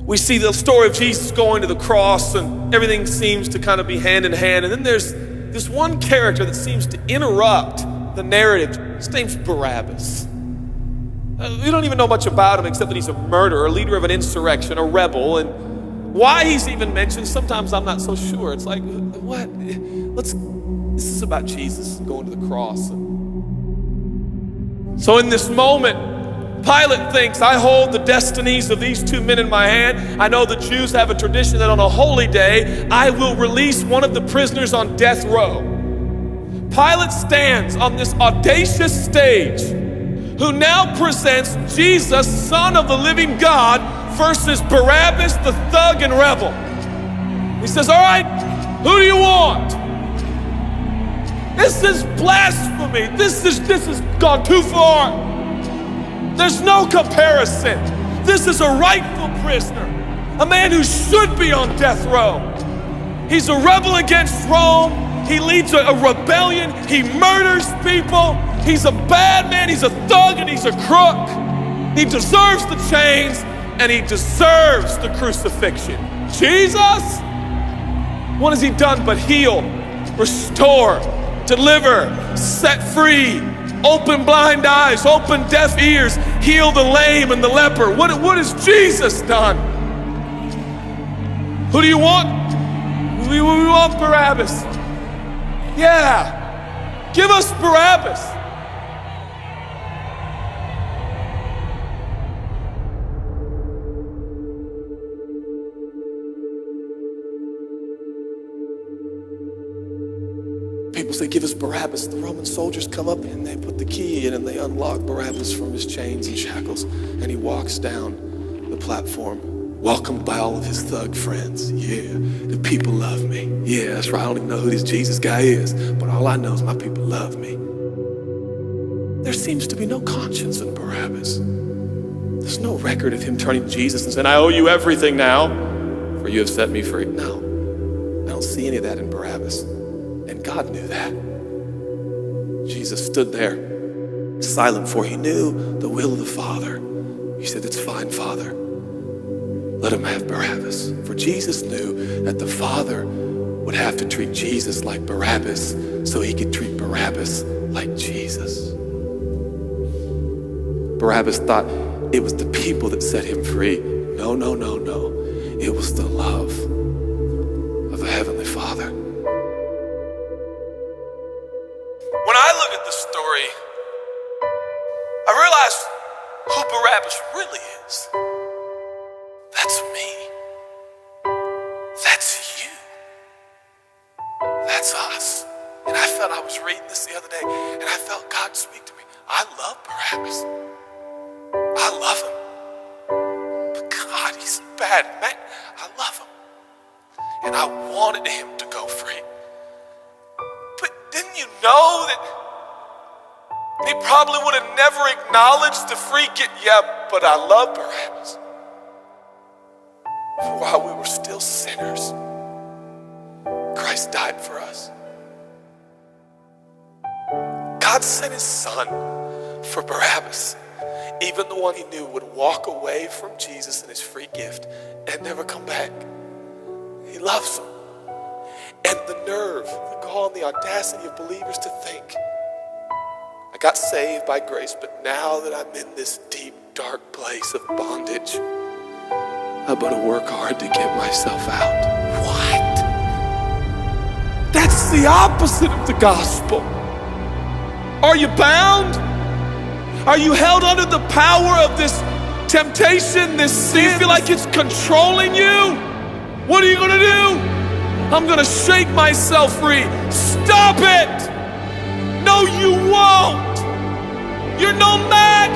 We see the story of Jesus going to the cross, and everything seems to kind of be hand in hand. And then there's this one character that seems to interrupt the narrative. His name's Barabbas. We don't even know much about him except that he's a murderer, a leader of an insurrection, a rebel. And why he's even mentioned, sometimes I'm not so sure. It's like, what? This is about Jesus going to the cross. So in this moment, Pilate thinks, I hold the destinies of these two men in my hand. I know the Jews have a tradition that on a holy day, I will release one of the prisoners on death row. Pilate stands on this audacious stage, who now presents Jesus, Son of the living God, versus Barabbas, the thug and rebel. He says, all right, who do you want? This is blasphemy. This has gone too far. There's no comparison. This is a rightful prisoner, a man who should be on death row. He's a rebel against Rome. He leads a rebellion. He murders people. He's a bad man. He's a thug and he's a crook. He deserves the chains and he deserves the crucifixion. Jesus, what has he done but heal, restore, deliver, set free, open blind eyes, open deaf ears, heal the lame and the leper? What has Jesus done? Who do you want? We want Barabbas. Yeah, give us Barabbas. People say, give us Barabbas. The Roman soldiers come up and they put the key in and they unlock Barabbas from his chains and shackles. And he walks down the platform, welcomed by all of his thug friends. Yeah, the people love me. Yeah, that's right. I don't even know who this Jesus guy is, but all I know is my people love me. There seems to be no conscience in Barabbas. There's no record of him turning to Jesus and saying, I owe you everything now, for you have set me free. No, I don't see any of that in Barabbas. And God knew that. Jesus stood there, silent, for he knew the will of the Father. He said, it's fine, Father. Let him have Barabbas. For Jesus knew that the Father would have to treat Jesus like Barabbas so he could treat Barabbas like Jesus. Barabbas thought it was the people that set him free. No, no, no, no. It was the love of the Heavenly Father. When I look at the story, I realize who Barabbas really is. That's me. That's you. That's us. And I was reading this the other day, and I felt God speak to me. I love Barabbas. I love him. But God, he's a bad man. I love him. And I wanted him to go free. But didn't you know that he probably would have never acknowledged the free gift? Yeah, but I love Barabbas. For while we were still sinners, Christ died for us. God sent his son for Barabbas, even the one he knew would walk away from Jesus and his free gift and never come back. He loves him. And the nerve, the gall, and the audacity of believers to think, I got saved by grace, but now that I'm in this deep, dark place of bondage, I better work hard to get myself out. What? That's the opposite of the gospel. Are you bound? Are you held under the power of this temptation, this sin? You feel like it's controlling you? What are you gonna do? I'm gonna shake myself free. Stop it! No, you won't. You're no match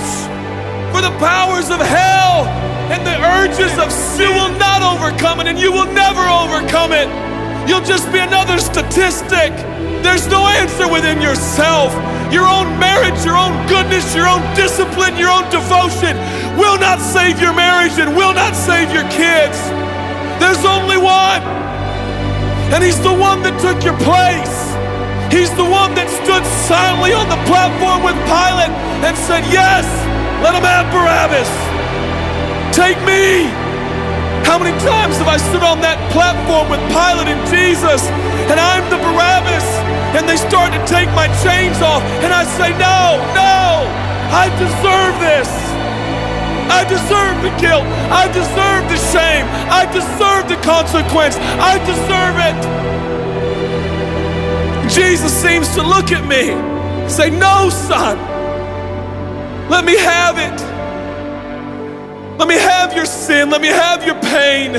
for the powers of hell and the urges of sin. You will not overcome it, and you will never overcome it. You'll just be another statistic. There's no answer within yourself. Your own marriage, your own goodness, your own discipline, your own devotion will not save your marriage and will not save your kids. There's only one, and he's the one that took your place. He's the one that stood silently on the platform with Pilate and said, yes, let him have Barabbas. Take me, How many times have I stood on that platform with Pilate and Jesus, and I'm the Barabbas, and they start to take my chains off, and I say, no, no, I deserve this. I deserve the guilt. I deserve the shame. I deserve the consequence. I deserve it. Jesus seems to look at me and say, no, son, let me have it. Let me have your sin. Let me have your pain.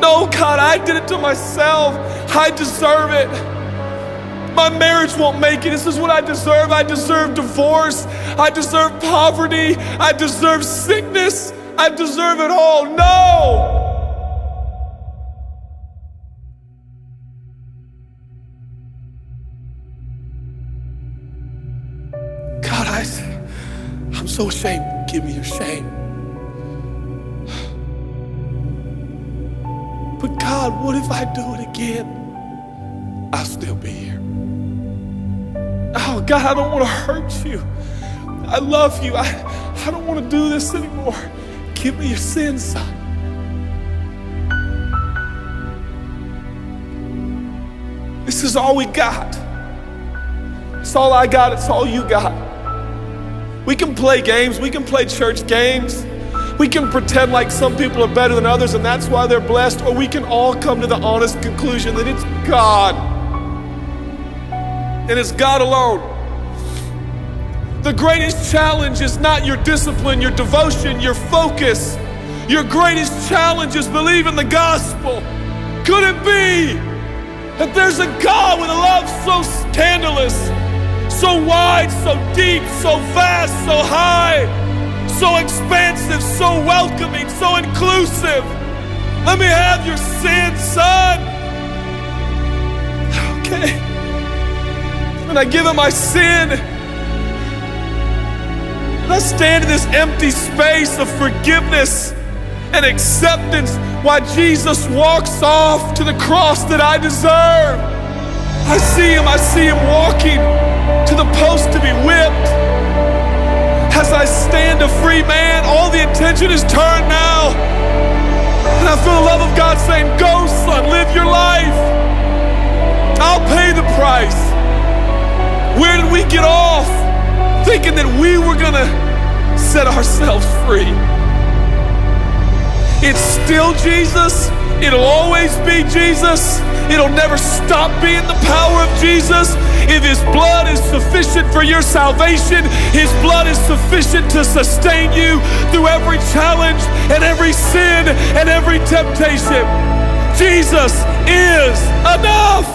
No, God, I did it to myself. I deserve it. My marriage won't make it. This is what I deserve. I deserve divorce. I deserve poverty. I deserve sickness. I deserve it all. No! God, I'm so ashamed. Give me your shame. But God, what if I do it again? I'll still be here. Oh God, I don't want to hurt you. I love you. I don't want to do this anymore. Give me your sins, son. This is all we got. It's all I got. It's all you got. We can play games. We can play church games. We can pretend like some people are better than others and that's why they're blessed, or we can all come to the honest conclusion that it's God. And it's God alone. The greatest challenge is not your discipline, your devotion, your focus. Your greatest challenge is believing the gospel. Could it be that there's a God with a love so scandalous, so wide, so deep, so vast, so high, so expansive, so welcoming, so inclusive? Let me have your sin, son. Okay. And I give him my sin. And I stand in this empty space of forgiveness and acceptance while Jesus walks off to the cross that I deserve. I see him walking to the post to be whipped. As I stand a free man, all the attention is turned now. And I feel the love of God saying, go son, live your life. I'll pay the price. Where did we get off thinking that we were gonna set ourselves free? It's still Jesus. It'll always be Jesus. It'll never stop being the power of Jesus. If his blood is sufficient for your salvation, his blood is sufficient to sustain you through every challenge and every sin and every temptation. Jesus is enough.